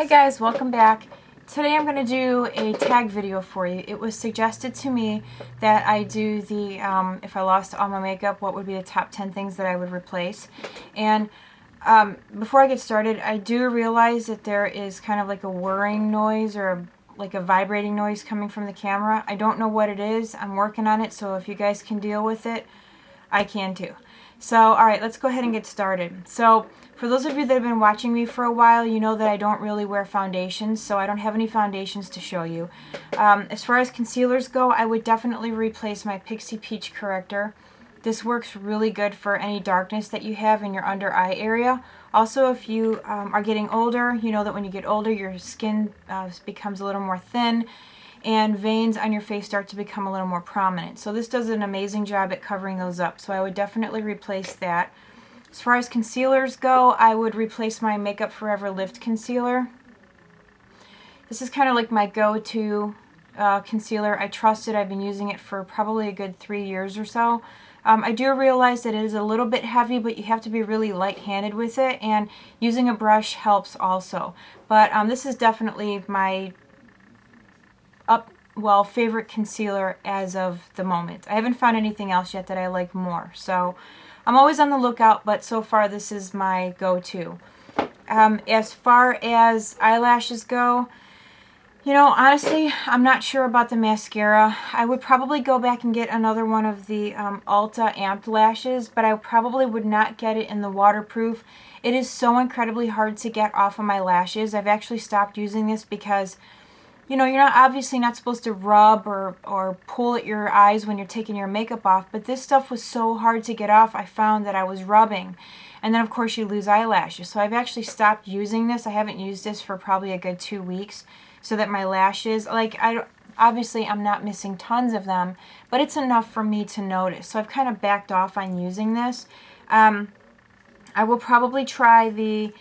Hey guys, welcome back. Today I'm going to do a tag video for you. It was suggested to me that I do the, if I lost all my makeup, what would be the top 10 things that I would replace. And before I get started, I do realize that there is kind of like a whirring noise or like a vibrating noise coming from the camera. I don't know what it is. I'm working on it, so if you guys can deal with it, I can too. So, alright, let's go ahead and get started. So, for those of you that have been watching me for a while, you know that I don't really wear foundations, so I don't have any foundations to show you. As far as concealers go, I would definitely replace my Pixie Peach corrector. This works really good for any darkness that you have in your under eye area. Also, if you are getting older, you know that when you get older, your skin becomes a little more thin, and veins on your face start to become a little more prominent. So this does an amazing job at covering those up. So I would definitely replace that. As far as concealers go, I would replace my Makeup Forever Lift Concealer. This is kind of like my go-to concealer. I trust it. I've been using it for probably a good 3 years or so. I do realize that it is a little bit heavy, but you have to be really light-handed with it, and using a brush helps also. But this is definitely my favorite concealer as of the moment. I haven't found anything else yet that I like more, so I'm always on the lookout, but so far this is my go-to. As far as eyelashes go, you know, honestly, I'm not sure about the mascara. I would probably go back and get another one of the Ulta Amped lashes, but I probably would not get it in the waterproof. It is so incredibly hard to get off of my lashes. I've actually stopped using this because, you know, you're obviously not supposed to rub or pull at your eyes when you're taking your makeup off, but this stuff was so hard to get off, I found that I was rubbing. And then, of course, you lose eyelashes. So I've actually stopped using this. I haven't used this for probably a good 2 weeks, so that my lashes, obviously I'm not missing tons of them, but it's enough for me to notice. So I've kind of backed off on using this. I will probably try the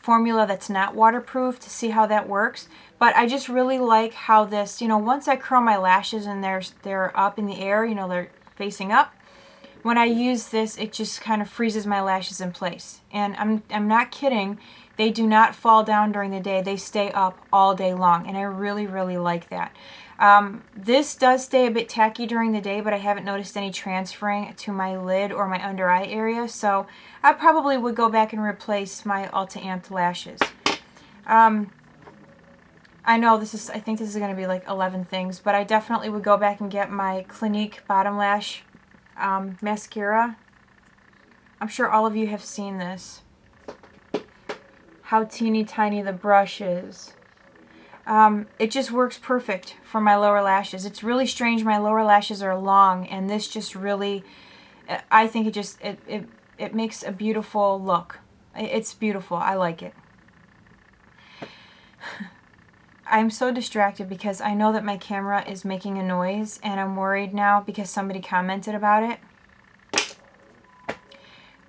formula that's not waterproof to see how that works. But I just really like how this, you know, once I curl my lashes and they're up in the air, you know, they're facing up, when I use this, it just kind of freezes my lashes in place. And I'm not kidding. They do not fall down during the day. They stay up all day long, and I really, really like that. This does stay a bit tacky during the day, but I haven't noticed any transferring to my lid or my under eye area, so I probably would go back and replace my Ulta Amped lashes. I know I think this is going to be like 11 things, but I definitely would go back and get my Clinique Bottom Lash mascara. I'm sure all of you have seen this. How teeny tiny the brush is. It just works perfect for my lower lashes. It's really strange. My lower lashes are long, and this just really, I think it makes a beautiful look. It's beautiful. I like it. I'm so distracted because I know that my camera is making a noise, and I'm worried now because somebody commented about it.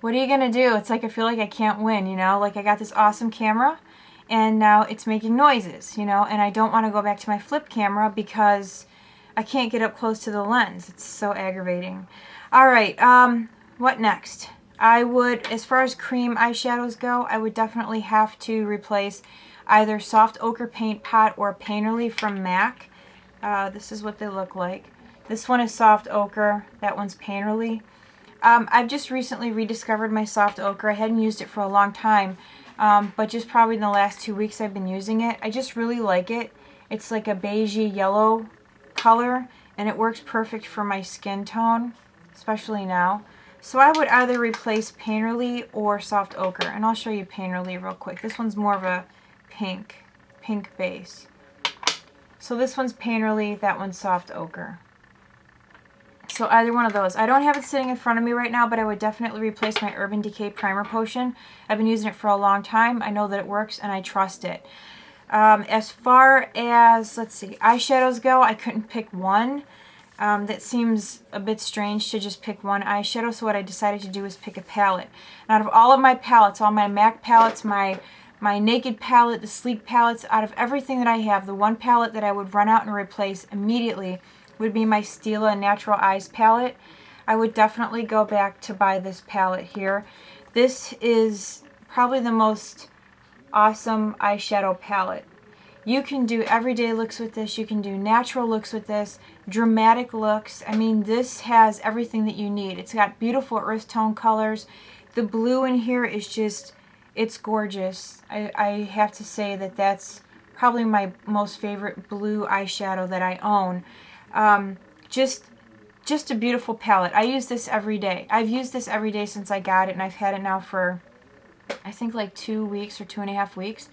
What are you going to do? It's like I feel like I can't win, you know? Like I got this awesome camera, and now it's making noises, you know? And I don't want to go back to my flip camera because I can't get up close to the lens. It's so aggravating. Alright, what next? I would, as far as cream eyeshadows go, I would definitely have to replace either Soft Ochre Paint Pot or Painterly from MAC. This is what they look like. This one is Soft Ochre. That one's Painterly. I've just recently rediscovered my Soft Ochre. I hadn't used it for a long time, but just probably in the last 2 weeks I've been using it. I just really like it. It's like a beigey yellow color, and it works perfect for my skin tone, especially now. So I would either replace Painterly or Soft Ochre, and I'll show you Painterly real quick. This one's more of a pink base. So this one's Painterly, that one's Soft Ochre. So either one of those. I don't have it sitting in front of me right now, but I would definitely replace my Urban Decay Primer Potion. I've been using it for a long time. I know that it works, and I trust it. As far as, let's see, eyeshadows go, I couldn't pick one. That seems a bit strange to just pick one eyeshadow, so what I decided to do is pick a palette. And out of all of my palettes, all my MAC palettes, my Naked palette, the Sleek palettes, out of everything that I have, the one palette that I would run out and replace immediately would be my Stila Natural Eyes palette. I would definitely go back to buy this palette here. This is probably the most awesome eyeshadow palette. You can do everyday looks with this. You can do natural looks with this, dramatic looks. I mean, this has everything that you need. It's got beautiful earth tone colors. The blue in here is just, it's gorgeous. I have to say that that's probably my most favorite blue eyeshadow that I own. Just a beautiful palette. I use this every day. I've used this every day since I got it, and I've had it now for, I think, like 2 weeks or 2.5 weeks.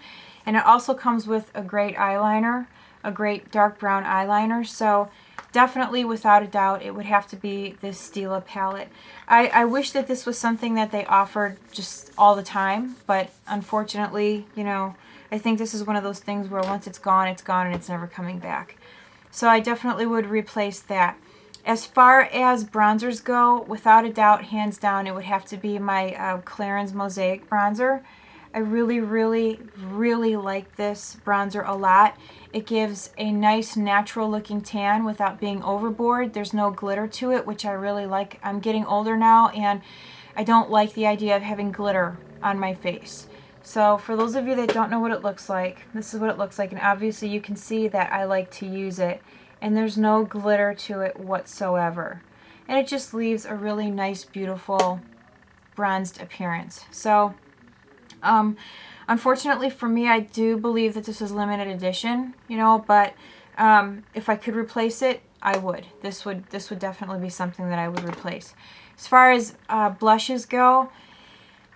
And it also comes with a great eyeliner, a great dark brown eyeliner. So definitely, without a doubt, it would have to be this Stila palette. I wish that this was something that they offered just all the time, but unfortunately, you know, I think this is one of those things where once it's gone, and it's never coming back. So I definitely would replace that. As far as bronzers go, without a doubt, hands down, it would have to be my Clarins Mosaic bronzer. I really, really, really like this bronzer a lot. It gives a nice natural looking tan without being overboard. There's no glitter to it, which I really like. I'm getting older now, and I don't like the idea of having glitter on my face. So for those of you that don't know what it looks like, this is what it looks like. And obviously you can see that I like to use it. And there's no glitter to it whatsoever. And it just leaves a really nice, beautiful bronzed appearance. So unfortunately for me, I do believe that this is limited edition, you know, but if I could replace it, I would. This would definitely be something that I would replace. As far as blushes go,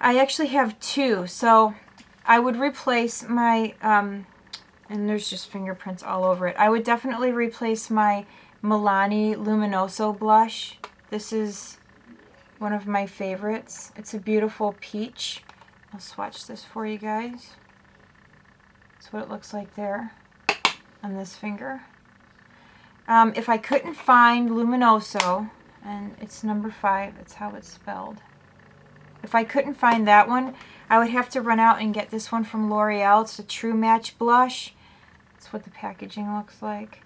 I actually have two. So I would replace my, and there's just fingerprints all over it. I would definitely replace my Milani Luminoso blush. This is one of my favorites. It's a beautiful peach. I'll swatch this for you guys. That's what it looks like there on this finger. If I couldn't find Luminoso, and it's number 5, it's how it's spelled. If I couldn't find that one, I would have to run out and get this one from L'Oreal. It's a True Match blush. That's what the packaging looks like.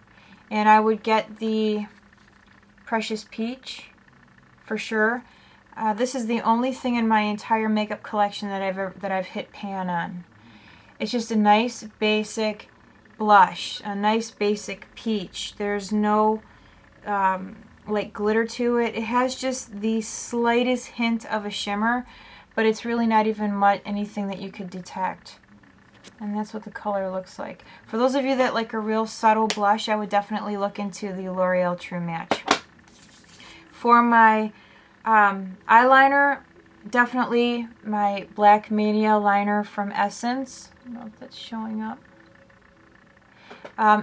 And I would get the Precious Peach for sure. This is the only thing in my entire makeup collection that I've hit pan on. It's just a nice basic blush, a nice basic peach. There's no like glitter to it. It has just the slightest hint of a shimmer, but it's really not even anything that you could detect. And that's what the color looks like. For those of you that like a real subtle blush, I would definitely look into the L'Oreal True Match. For my eyeliner, definitely my Black Mania liner from Essence. I don't know if that's showing up.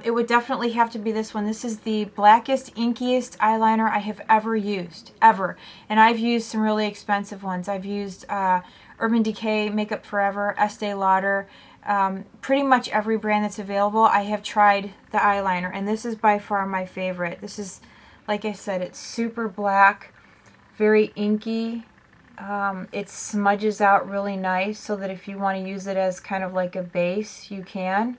It would definitely have to be this one. This is the blackest, inkiest eyeliner I have ever used, ever. And I've used some really expensive ones. I've used Urban Decay, Makeup Forever, Estee Lauder, pretty much every brand that's available. I have tried the eyeliner, and this is by far my favorite. This is, like I said, it's super black, very inky. It smudges out really nice so that if you want to use it as kind of like a base, you can.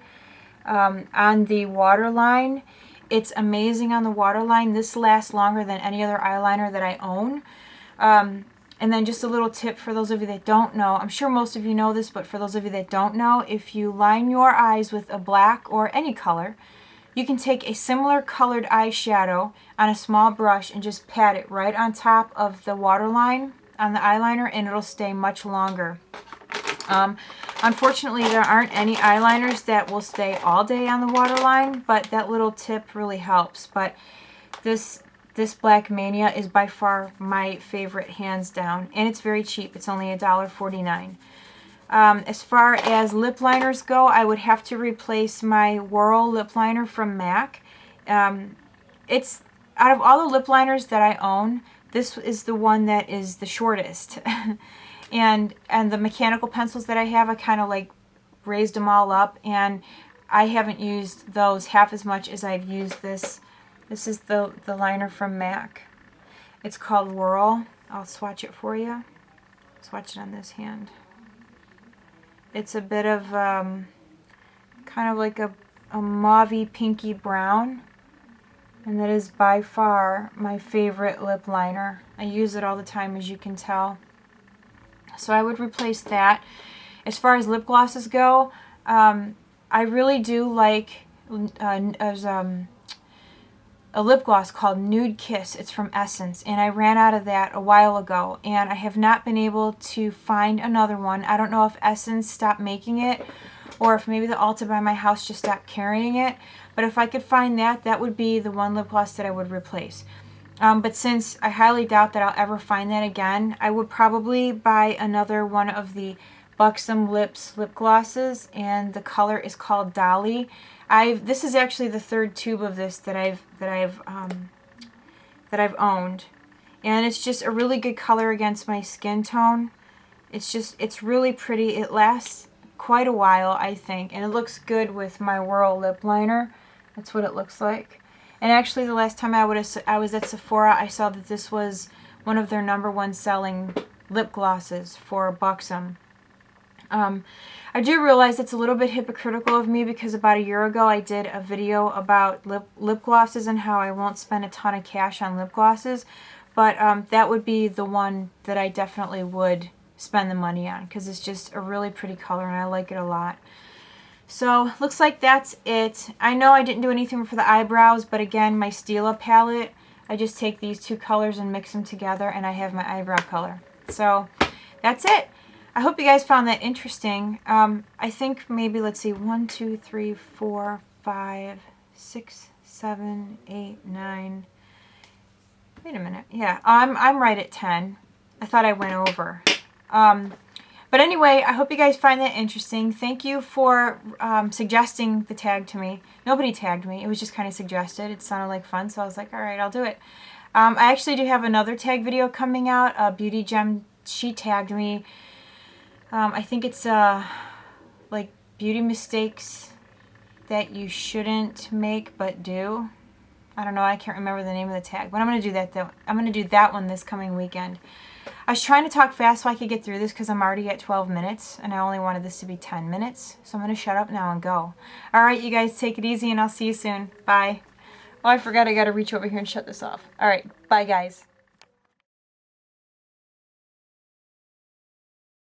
On the waterline, it's amazing on the waterline. This lasts longer than any other eyeliner that I own. And then just a little tip for those of you that don't know. I'm sure most of you know this, but for those of you that don't know, if you line your eyes with a black or any color, you can take a similar colored eyeshadow on a small brush and just pat it right on top of the waterline on the eyeliner, and it'll stay much longer. Unfortunately, there aren't any eyeliners that will stay all day on the waterline, but that little tip really helps. But this Black Mania is by far my favorite, hands down, and it's very cheap. It's only $1.49. As far as lip liners go, I would have to replace my Whirl lip liner from MAC. It's out of all the lip liners that I own, this is the one that is the shortest. And the mechanical pencils that I have, I kind of like raised them all up, and I haven't used those half as much as I've used this. This is the liner from MAC. It's called Whirl. I'll swatch it for you. Swatch it on this hand. It's a bit of kind of like a mauve-y pinky brown, and that is by far my favorite lip liner. I use it all the time, as you can tell. So I would replace that. as far as lip glosses go, I really do like there's a lip gloss called Nude Kiss. It's from Essence, and I ran out of that a while ago, and I have not been able to find another one. I don't know if Essence stopped making it, or if maybe the Ulta by my house just stopped carrying it. But if I could find that, that would be the one lip gloss that I would replace. But since I highly doubt that I'll ever find that again, I would probably buy another one of the Buxom Lips lip glosses, and the color is called Dolly. This is actually the third tube of this that I've owned, and it's just a really good color against my skin tone. It's really pretty. It lasts quite a while, I think, and it looks good with my Whirl lip liner. That's what it looks like. And actually, the last time I was at Sephora, I saw that this was one of their #1 selling lip glosses for Buxom. I do realize it's a little bit hypocritical of me, because about a year ago I did a video about lip glosses and how I won't spend a ton of cash on lip glosses, but that would be the one that I definitely would spend the money on, because it's just a really pretty color and I like it a lot. So looks like that's it. I know I didn't do anything for the eyebrows, but again, my Stila palette, I just take these two colors and mix them together and I have my eyebrow color. So that's it. I hope you guys found that interesting. I think maybe, let's see, 1, 2, 3, 4, 5, 6, 7, 8, 9. Wait a minute. Yeah, I'm right at 10. I thought I went over. But anyway, I hope you guys find that interesting. Thank you for suggesting the tag to me. Nobody tagged me. It was just kind of suggested. It sounded like fun, so I was like, all right, I'll do it. I actually do have another tag video coming out. Beauty Gem, she tagged me. I think it's like beauty mistakes that you shouldn't make but do. I don't know, I can't remember the name of the tag, but I'm going to do that though. I'm going to do that one this coming weekend. I was trying to talk fast so I could get through this, because I'm already at 12 minutes and I only wanted this to be 10 minutes. So I'm going to shut up now and go. Alright, you guys, take it easy and I'll see you soon. Bye. Oh, I forgot I got to reach over here and shut this off. Alright, bye guys.